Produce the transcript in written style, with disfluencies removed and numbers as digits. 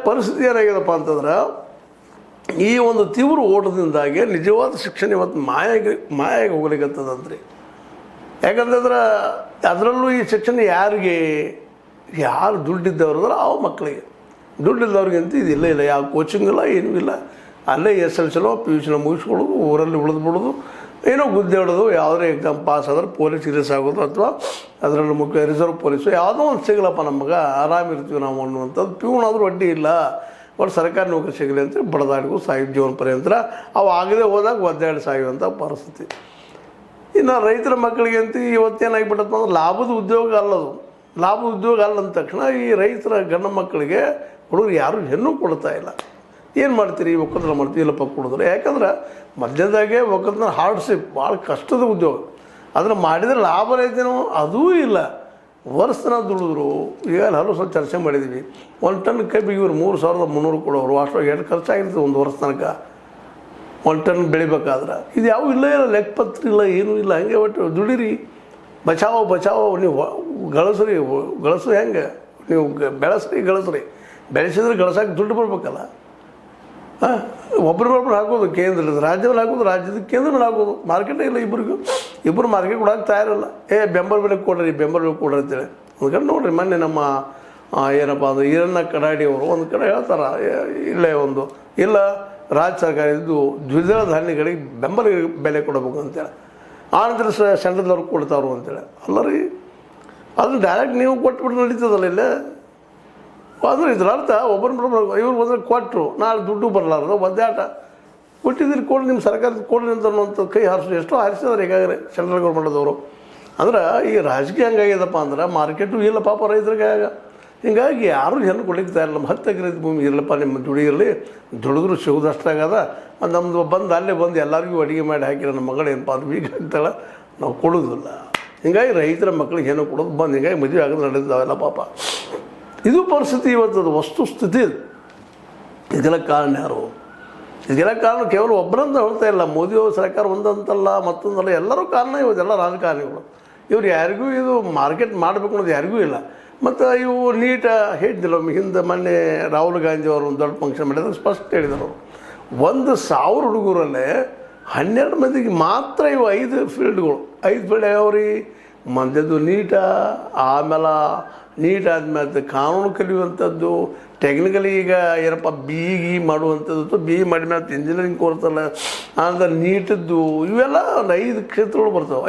ಪರಿಸ್ಥಿತಿ ಏನಾಗ್ಯದಪ್ಪ ಅಂತಂದ್ರೆ ಈ ಒಂದು ತೀವ್ರ ಓಟದಿಂದಾಗಿ ನಿಜವಾದ ಶಿಕ್ಷಣ ಇವತ್ತು ಮಾಯಾಗಿ ಹೋಗ್ಲಿಕ್ಕತ್ತದಂತ್ರಿ. ಯಾಕಂತಂದ್ರೆ ಅದರಲ್ಲೂ ಈ ಶಿಕ್ಷಣ ಯಾರು ದುಡ್ಡಿದ್ದವ್ರದ್ರೆ ಅವು ಮಕ್ಕಳಿಗೆ, ದುಡ್ಡಿದ್ದವ್ರಿಗಂತೂ ಇದಿಲ್ಲ ಇಲ್ಲ, ಯಾವ ಕೋಚಿಂಗ್ ಇಲ್ಲ, ಏನೂ ಇಲ್ಲ. ಅಲ್ಲೇ SLC PUC ಮುಗಿಸ್ಕೊಳ್ಳೋದು, ಊರಲ್ಲಿ ಉಳಿದ್ಬಿಡೋದು, ಏನೋ ಗುದ್ದಾಡೋದು, ಯಾವುದೇ ಎಕ್ಸಾಮ್ ಪಾಸ್ ಆದ್ರೆ ಪೊಲೀಸ್ ಸೀರಿಯಸ್ ಆಗೋದು, ಅಥವಾ ಅದರಲ್ಲಿ ಮುಖ್ಯ ರಿಸರ್ವ್ ಪೊಲೀಸು ಯಾವುದೋ ಒಂದು ಸಿಗಲಪ್ಪ ನಮಗೆ ಆರಾಮಿರ್ತೀವಿ ನಾವು ಅನ್ನುವಂಥದ್ದು. ಪ್ಯೂನ್ ಆದರೂ ಅಡ್ಡಿ ಇಲ್ಲ, ಒಟ್ಟು ಸರ್ಕಾರಿ ನೌಕರಿ ಸಿಗಲಿ ಅಂತ ಬಡದಾಡಿಗೂ ಸಾಯೋ ಜೀವನ ಪರ್ಯಂತರ ಅವು ಆಗದೆ ಹೋದಾಗ ಒದ್ದಾಡಿ ಸಾಯುವಂಥ ಪರಿಸ್ಥಿತಿ. ಇನ್ನು ರೈತರ ಮಕ್ಕಳಿಗೆ ಅಂತ ಇವತ್ತೇನಾಗಿಬಿಟ್ಟಪ್ಪ ಅಂದ್ರೆ ಲಾಭದ ಉದ್ಯೋಗ ಅಲ್ಲದು. ಲಾಭದ ಉದ್ಯೋಗ ಅಲ್ಲ ಅಂದ ತಕ್ಷಣ ಈ ರೈತರ ಗಂಡು ಮಕ್ಕಳಿಗೆ ಹುಡುಗರು ಯಾರೂ ಹೆಣ್ಣು ಕೊಡ್ತಾ ಇಲ್ಲ. ಏನು ಮಾಡ್ತೀರಿ, ಒಕ್ಕಲ್ತನ ಮಾಡ್ತೀವಿ, ಇಲ್ಲಪ್ಪ ಕೊಡಿದ್ರೆ. ಯಾಕಂದ್ರೆ ಮಧ್ಯದಾಗೆ ಒಕ್ಕಲ್ತನ ಹಾರ್ಡ್ಶಿಪ್, ಭಾಳ ಕಷ್ಟದ ಉದ್ಯೋಗ. ಅದನ್ನು ಮಾಡಿದರೆ ಲಾಭ ರೈತನೋ ಅದೂ ಇಲ್ಲ. ವರ್ಷನ ದುಡಿದ್ರು. ಈಗ ಹಲವು ಸ್ವಲ್ಪ ಚರ್ಚೆ ಮಾಡಿದ್ವಿ. 1 ಟನ್ ಕಬ್ಬಿಗೆ ಇವರು 3300 ಕೊಡೋರು. ಅಷ್ಟೊಂದು ಎಷ್ಟು ಖರ್ಚಾಗಿರ್ತದೆ ಒಂದು ವರ್ಷ ತನಕ 1 ಟನ್ ಬೆಳಿಬೇಕಾದ್ರೆ. ಇದು ಯಾವ ಇಲ್ಲ ಲೆಕ್ಕಪತ್ರ ಇಲ್ಲ, ಏನೂ ಇಲ್ಲ. ಹಂಗೆ ಒಟ್ಟು ದುಡಿರಿ, ಬಚಾವೋ ನೀವು ಗಳಸು ಹೆಂಗೆ ನೀವು ಬೆಳೆಸ್ರಿ. ಬೆಳೆಸಿದ್ರೆ ಗಳಸಕ್ಕೆ ದುಡ್ಡು ಬರ್ಬೇಕಲ್ಲ. ಒಬ್ಬರು ಹಾಕೋದು ಕೇಂದ್ರದ, ರಾಜ್ಯದಲ್ಲಿ ಹಾಕೋದು, ರಾಜ್ಯದ ಕೇಂದ್ರದಲ್ಲಿ ಹಾಕೋದು. ಮಾರ್ಕೆಟೇ ಇಲ್ಲ ಇಬ್ಬರು ಮಾರ್ಕೆಟ್ ಕೊಡೋಕೆ ತಯಾರಿಲ್ಲ. ಬೆಂಬಲ ಬೆಲೆ ಕೊಡ್ರಿ ಅಂತೇಳಿ ಒಂದು ನೋಡಿರಿ. ಮೊನ್ನೆ ನಮ್ಮ ಏನಪ್ಪ ಅಂದ್ರೆ ಈರಣ್ಣ ಕಡಾಡಿಯವರು ಒಂದು ಕಡೆ ಹೇಳ್ತಾರೆ, ಇಲ್ಲ ರಾಜ್ಯ ಸರ್ಕಾರ ಇದು ದ್ವಿದಳ ಧಾನ್ಯಗಳಿಗೆ ಬೆಂಬಲ ಬೆಲೆ ಕೊಡಬೇಕು ಅಂತೇಳಿ. ಆನಂತರ ಸೆಂಟ್ರಲ್ದವ್ರು ಕೊಡ್ತಾವ್ರು ಅಂತೇಳಿ. ಅಲ್ಲ ರೀ, ಅದನ್ನು ಡೈರೆಕ್ಟ್ ನೀವು ಕೊಟ್ಬಿಟ್ಟು ನಡೀತದಲ್ಲ ಇಲ್ಲೇ. ಅಂದ್ರೆ ಇದ್ರ ಅರ್ಥ ಇವ್ರು ಬಂದರೆ ಕೊಟ್ಟರು, ನಾಳೆ ದುಡ್ಡು ಬರಲಾರ್ದು ಒದ್ದಾಟ. ಕೊಟ್ಟಿದ್ದೀರಿ ಕೊಡಿ, ನಿಮ್ಮ ಸರ್ಕಾರದ ಕೊಡ್ರಿ ಅಂತ ಕೈ ಎಷ್ಟೋ ಹಾರಿಸಿದಾರೆ ಈಗಾಗಲೇ ಸೆಂಟ್ರಲ್ ಗೌರ್ಮೆಂಟದವರು. ಅಂದ್ರೆ ಈ ರಾಜಕೀಯ ಹಂಗಾಗ್ಯದಪ್ಪ ಅಂದ್ರೆ ಮಾರ್ಕೆಟು ಇಲ್ಲ ಪಾಪ ರೈತರಿಗೆ. ಹಿಂಗಾಗಿ ಯಾರೂ ಹೆಣ್ಣು ಕೊಡ್ಲಿಕ್ಕೆ ತಯಾರಿಲ್ಲ. 10 ಎಕರೆ ಭೂಮಿ ಇರಲಪ್ಪ, ನಿಮ್ಮ ದುಡಿಯಿರಲಿ, ದುಡಿದ್ರು ಸಿಗೋದಷ್ಟಾಗದ. ನಮ್ಮದು ಅಲ್ಲೇ ಬಂದು ಎಲ್ಲರಿಗೂ ಅಡುಗೆ ಮಾಡಿ ಹಾಕಿರೋ ನಮ್ಮ ಮಗಳು ಏನಪ್ಪ ಅದು ವೀಕ್ ಆಗ್ತಾಳೆ, ನಾವು ಕೊಡೋದಿಲ್ಲ. ಹಿಂಗಾಗಿ ರೈತರ ಮಕ್ಕಳಿಗೆ ಹೆಣ್ಣು ಕೊಡೋದು ಬಂದು ಹಿಂಗಾಗಿ ಮದುವೆ ಆಗೋದು ನಡೆದಿದ್ದಾವೆಲ್ಲ ಪಾಪ. ಇದು ಪರಿಸ್ಥಿತಿ ಇವತ್ತದು ವಸ್ತುಸ್ಥಿತಿ. ಇದೆಲ್ಲ ಕಾರಣ ಯಾರು? ಇದೆಲ್ಲ ಕಾರಣ ಕೇವಲ ಒಬ್ಬರಂತ ಹೇಳ್ತಾ ಇಲ್ಲ. ಮೋದಿಯವ್ರ ಸರ್ಕಾರ ಒಂದಂತಲ್ಲ ಮತ್ತೊಂದಲ್ಲ, ಎಲ್ಲರೂ ಕಾರಣ. ಇವತ್ತೆಲ್ಲ ರಾಜಕಾರಣಿಗಳು. ಇವ್ರು ಯಾರಿಗೂ ಇದು ಮಾರ್ಕೆಟ್ ಮಾಡಬೇಕು ಅನ್ನೋದು ಯಾರಿಗೂ ಇಲ್ಲ. ಮತ್ತು ಇವು ನೀಟ ಹೇಳಿದಿಲ್ಲ ಹಿಂದೆ ಮೊನ್ನೆ ರಾಹುಲ್ ಗಾಂಧಿ ಅವರು ಒಂದು ದೊಡ್ಡ ಫಂಕ್ಷನ್ ಮಾಡಿದ್ರು, ಸ್ಪಷ್ಟ ಹೇಳಿದರು 1,000 ಹುಡುಗರಲ್ಲೇ 12 ಮಂದಿಗೆ ಮಾತ್ರ ಇವು 5 ಫೀಲ್ಡ್ಗಳು. 5 ಫೀಲ್ಡ್ ಯಾವ್ರಿ? ಮಂದ್ಯದ್ದು ನೀಟ, ಆಮೇಲೆ ನೀಟ್ ಆದಮೇಲೆ ಕಾನೂನು ಕಲಿಯುವಂಥದ್ದು, ಟೆಕ್ನಿಕಲಿ ಈಗ ಏನಪ್ಪ BE ಮಾಡುವಂಥದ್ದು, BE ಮಾಡಿದ್ಮೇಲೆ ಇಂಜಿನಿಯರಿಂಗ್ ಕೋರ್ಸಲ್ಲ, ಆಮೇಲೆ ನೀಟದ್ದು, ಇವೆಲ್ಲ ಒಂದು 5 ಕ್ಷೇತ್ರಗಳು ಬರ್ತವೆ.